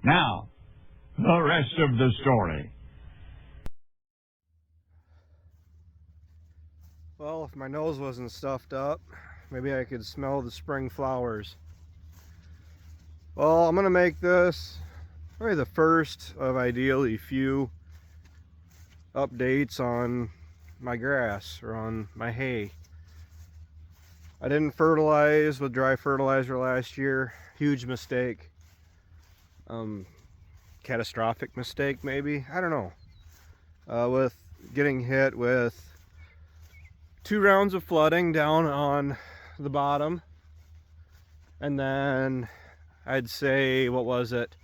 Now, the rest of the story. Well, if my nose wasn't stuffed up, maybe I could smell the spring flowers. Well, I'm gonna make this probably the first of ideally few updates on my grass or on my hay. I didn't fertilize with dry fertilizer last year. Huge mistake. Catastrophic mistake maybe, I don't know. With getting hit with 2 rounds of flooding down on the bottom, and then I'd say, what was it?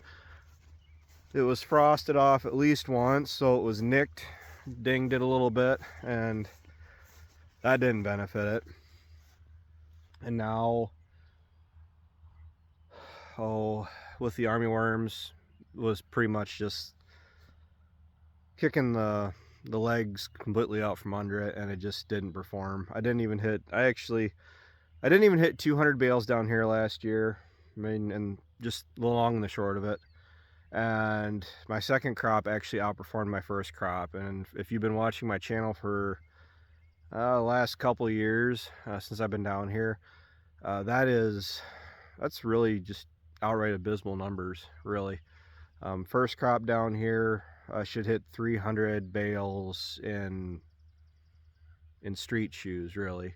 It was frosted off at least once, so it was nicked, dinged it a little bit, and that didn't benefit it. And now, with the army worms, was pretty much just kicking the legs completely out from under it, and it just didn't perform. I didn't even hit 200 bales down here last year. I mean, and just the long and the short of it. And my second crop actually outperformed my first crop. And if you've been watching my channel for the last couple of years, since I've been down here, that's really just outright abysmal numbers, really. First crop down here should hit 300 bales in street shoes, really.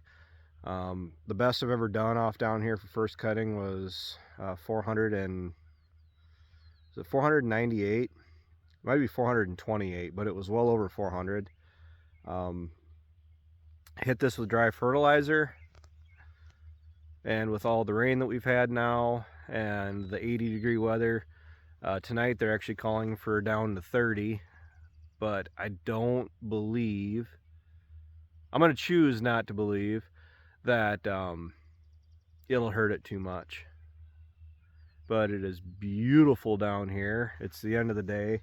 The best I've ever done off down here for first cutting was 498? Might be 428, but it was well over 400. Hit this with dry fertilizer, and with all the rain that we've had now and the 80-degree weather, tonight they're actually calling for down to 30, but I don't believe, I'm going to choose not to believe that it'll hurt it too much. But it is beautiful down here. It's the end of the day,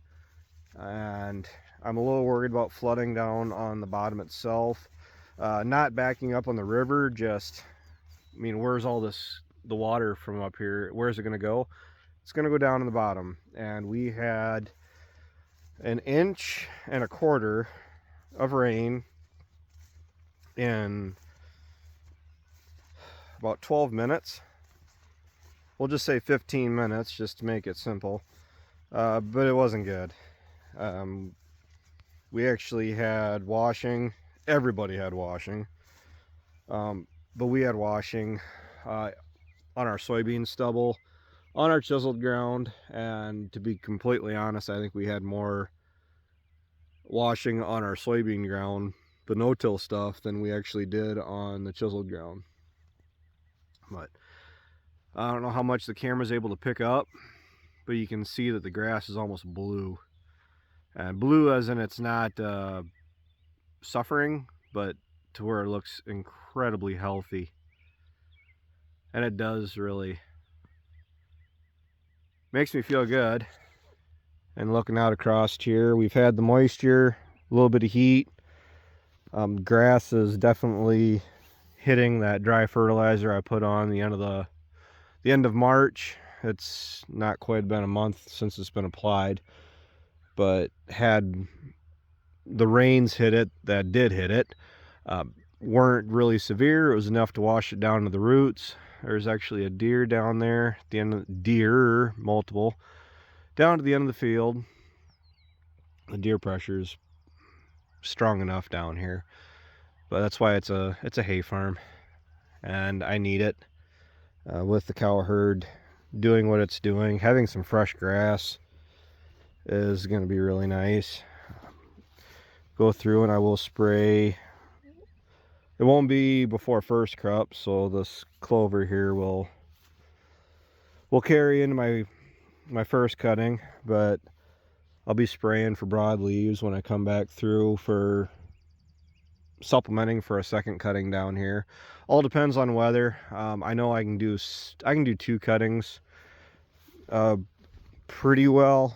and I'm a little worried about flooding down on the bottom itself. Not backing up on the river, just, I mean, where's all the water from up here? Where's it going to go? It's going to go down in the bottom. And we had 1.25 inches of rain in about 12 minutes. We'll just say 15 minutes just to make it simple. But it wasn't good. We actually had washing. Everybody had washing. But we had washing on our soybean stubble, on our chiseled ground, and to be completely honest, I think we had more washing on our soybean ground, the no-till stuff, than we actually did on the chiseled ground. But I don't know how much the camera's able to pick up, but you can see that the grass is almost blue. And blue as in it's not suffering, but to where it looks incredibly healthy. And it does really. Makes me feel good. And looking out across here, we've had the moisture, a little bit of heat. Grass is definitely hitting that dry fertilizer I put on the end of March. It's not quite been a month since it's been applied, but had the rains hit it that did hit it, weren't really severe. It was enough to wash it down to the roots. There's actually a deer down there at the end of multiple down to the end of the field. The deer pressure is strong enough down here, but that's why it's a hay farm, and I need it. With the cow herd doing what it's doing, having some fresh grass is going to be really nice. Go through and I will spray. It won't be before first crop, so this clover here will carry into my first cutting, but I'll be spraying for broadleaves when I come back through for supplementing for a second cutting down here. All depends on weather. I know I can do 2 cuttings pretty well.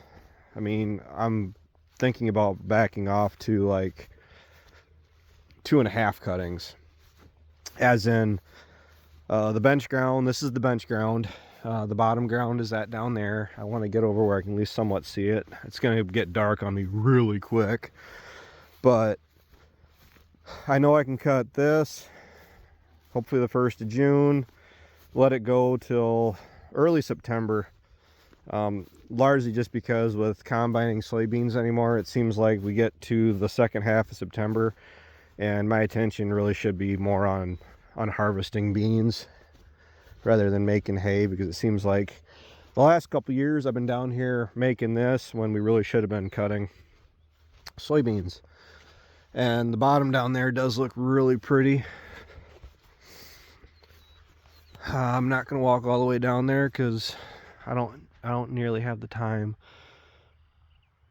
I mean, I'm thinking about backing off to like 2.5 cuttings, as in the bench ground. This is the bench ground, The bottom ground is that down there. I want to get over where I can at least somewhat see it. It's going to get dark on me really quick, but I know I can cut this hopefully the 1st of June, let it go till early September. Largely just because with combining soybeans anymore, it seems like we get to the second half of September and my attention really should be more on harvesting beans rather than making hay, because it seems like the last couple years I've been down here making this when we really should have been cutting soybeans. And the bottom down there does look really pretty. I'm not going to walk all the way down there because I don't nearly have the time.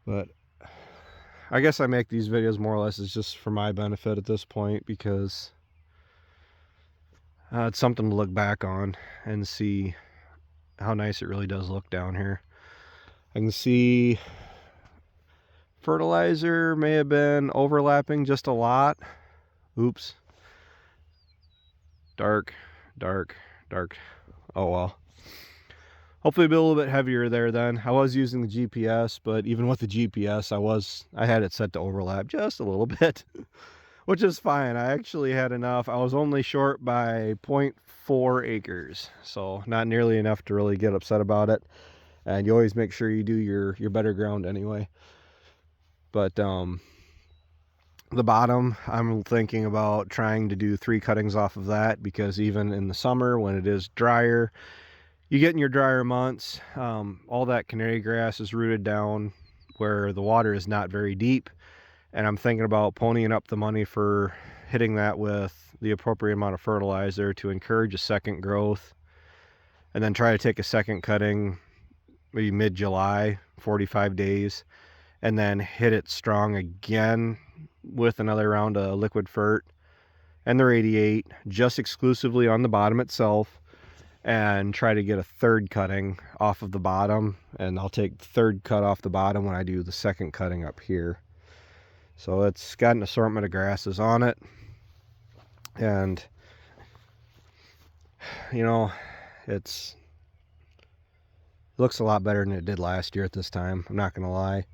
But I guess I make these videos more or less as just for my benefit at this point, because it's something to look back on and see how nice it really does look down here. I can see fertilizer may have been overlapping just a lot. Oops. Dark. Oh well. Hopefully it'll be a little bit heavier there then. I was using the GPS, but even with the GPS, I had it set to overlap just a little bit, which is fine. I actually had enough. I was only short by 0.4 acres, so not nearly enough to really get upset about it. And you always make sure you do your better ground anyway. But the bottom, I'm thinking about trying to do 3 cuttings off of that, because even in the summer when it is drier, you get in your drier months, all that canary grass is rooted down where the water is not very deep. And I'm thinking about ponying up the money for hitting that with the appropriate amount of fertilizer to encourage a second growth, and then try to take a second cutting maybe mid-July, 45 days, and then hit it strong again with another round of liquid fert and the radiate just exclusively on the bottom itself, and try to get a 3rd cutting off of the bottom. And I'll take the 3rd cut off the bottom when I do the 2nd cutting up here. So it's got an assortment of grasses on it, and you know, it looks a lot better than it did last year at this time. I'm not gonna lie.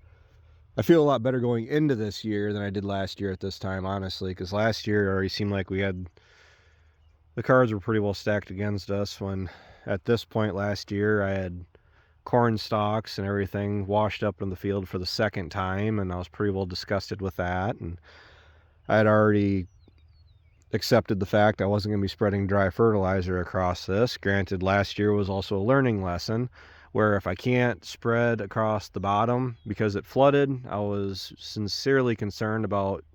I feel a lot better going into this year than I did last year at this time, honestly, because last year it already seemed like the cards were pretty well stacked against us, when at this point last year I had corn stalks and everything washed up in the field for the 2nd time, and I was pretty well disgusted with that. And I had already accepted the fact I wasn't going to be spreading dry fertilizer across this. Granted, last year was also a learning lesson, where if I can't spread across the bottom because it flooded, I was sincerely concerned about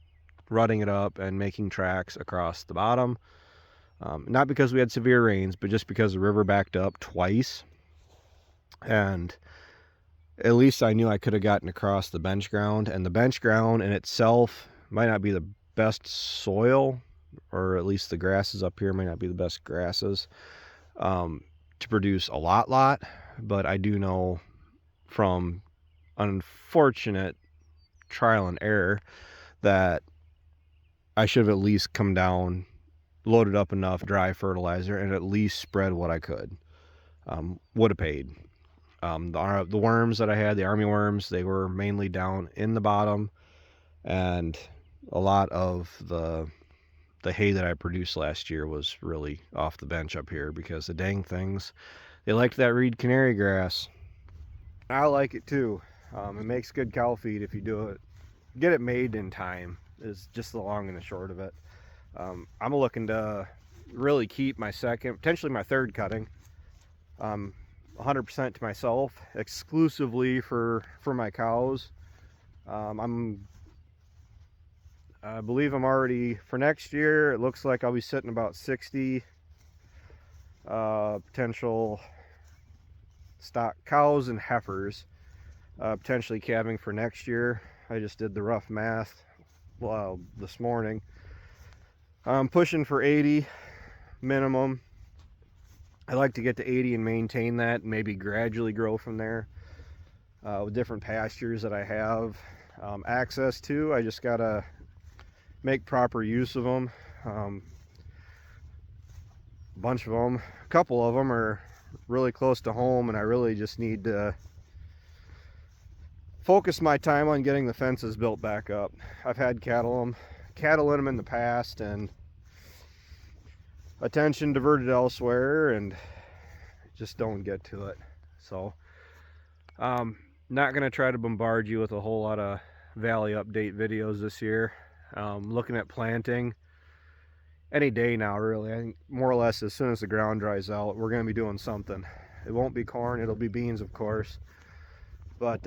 rutting it up and making tracks across the bottom. Not because we had severe rains, but just because the river backed up twice. And at least I knew I could have gotten across the bench ground, and the bench ground in itself might not be the best soil, or at least the grasses up here might not be the best grasses to produce a lot, but I do know from unfortunate trial and error that I should have at least come down, loaded up enough dry fertilizer, and at least spread what I could. Would have paid. The worms that I had, the army worms, they were mainly down in the bottom, and a lot of the hay that I produced last year was really off the bench up here, because the dang things, they liked that reed canary grass. I like it too. It makes good cow feed if you do it. Get it made in time is just the long and the short of it. I'm looking to really keep my 2nd, potentially my 3rd cutting, 100% to myself, exclusively for my cows. I believe I'm already, for next year, it looks like I'll be sitting about 60 potential stock cows and heifers, potentially calving for next year. I just did the rough math this morning. I'm pushing for 80 minimum. I like to get to 80 and maintain that, and maybe gradually grow from there with different pastures that I have access to. I just gotta make proper use of them. A bunch of them, a couple of them are really close to home, and I really just need to focus my time on getting the fences built back up. I've had cattle in them in the past, and attention diverted elsewhere, and just don't get to it. So not gonna try to bombard you with a whole lot of valley update videos this year. Looking at planting any day now, really. I think more or less as soon as the ground dries out, we're gonna be doing something. It won't be corn, it'll be beans, of course, but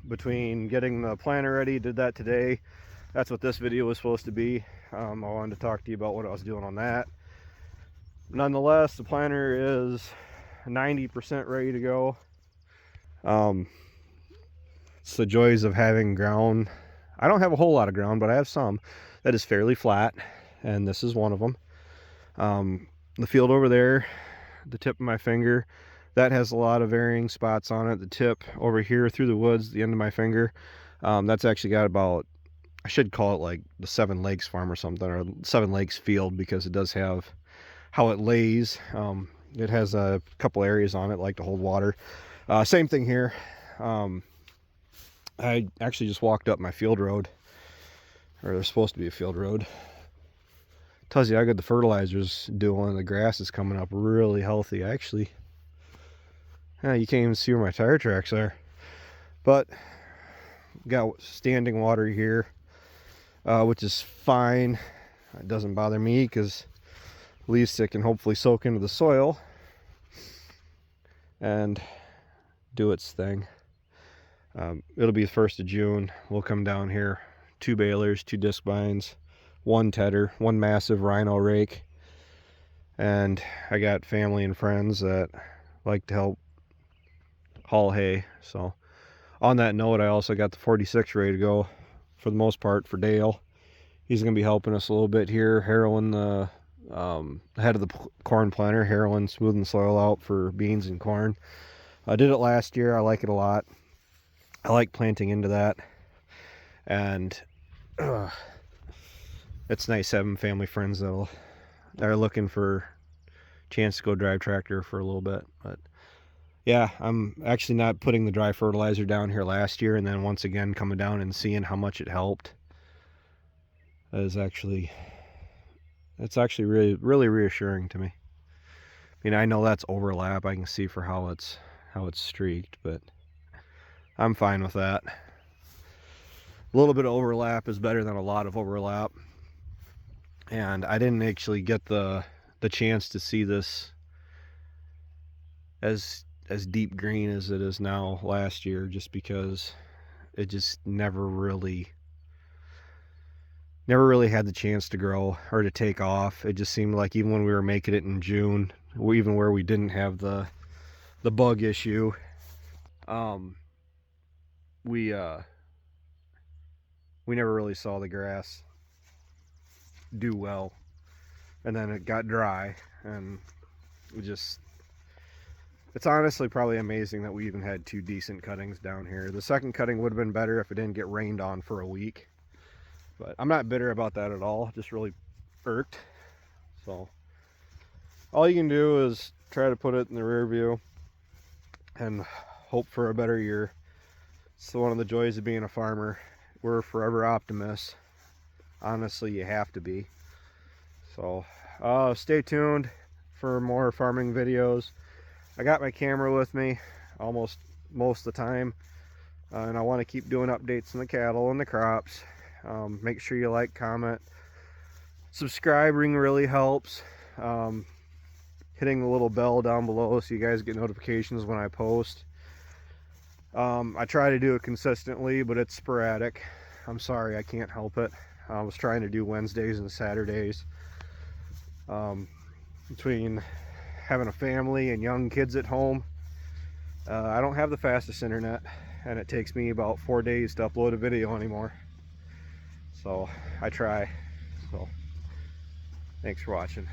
between getting the planter ready, did that today. That's what this video was supposed to be. I wanted to talk to you about what I was doing on that. Nonetheless, the planter is 90% ready to go. It's the joys of having ground. I don't have a whole lot of ground, but I have some that is fairly flat, and this is one of them. The field over there, the tip of my finger, that has a lot of varying spots on it. The tip over here through the woods, the end of my finger, that's actually got about, I should call it like the Seven Lakes farm or something, or Seven Lakes field, because it does have how it lays. It has a couple areas on it like to hold water. Same thing here. I actually just walked up my field road, or there's supposed to be a field road. Tells you how good the fertilizer's doing. The grass is coming up really healthy, actually. You can't even see where my tire tracks are. But got standing water here, which is fine. It doesn't bother me because at least it can hopefully soak into the soil and do its thing. It'll be the 1st of June. We'll come down here, 2 balers, 2 disc bines, 1 tedder, 1 massive rhino rake, and I got family and friends that like to help haul hay. So on that note, I also got the 46 ready to go, for the most part, for Dale. He's going to be helping us a little bit here, harrowing the head of the corn planter, harrowing, smoothing the soil out for beans and corn. I did it last year. I like it a lot. I like planting into that, and it's nice having family friends that are looking for a chance to go drive tractor for a little bit. But yeah, I'm actually not putting the dry fertilizer down here last year, and then once again coming down and seeing how much it helped. It's actually really reassuring to me. I mean, I know that's overlap. I can see for how it's streaked, but I'm fine with that. A little bit of overlap is better than a lot of overlap. And I didn't actually get the chance to see this as deep green as it is now last year, just because it just never really had the chance to grow or to take off. It just seemed like even when we were making it in June, even where we didn't have the bug issue, we never really saw the grass do well. And then it got dry, and it's honestly probably amazing that we even had 2 decent cuttings down here. The second cutting would have been better if it didn't get rained on for a week, but I'm not bitter about that at all. Just really irked. So all you can do is try to put it in the rear view and hope for a better year. It's one of the joys of being a farmer. We're forever optimists. Honestly, you have to be. So stay tuned for more farming videos. I got my camera with me almost most of the time, and I want to keep doing updates on the cattle and the crops. Make sure you like, comment, subscribing really helps. Hitting the little bell down below so you guys get notifications when I post. I try to do it consistently, but it's sporadic. I'm sorry, I can't help it. I was trying to do Wednesdays and Saturdays. Between having a family and young kids at home, I don't have the fastest internet, and it takes me about 4 days to upload a video anymore. So I try. So thanks for watching.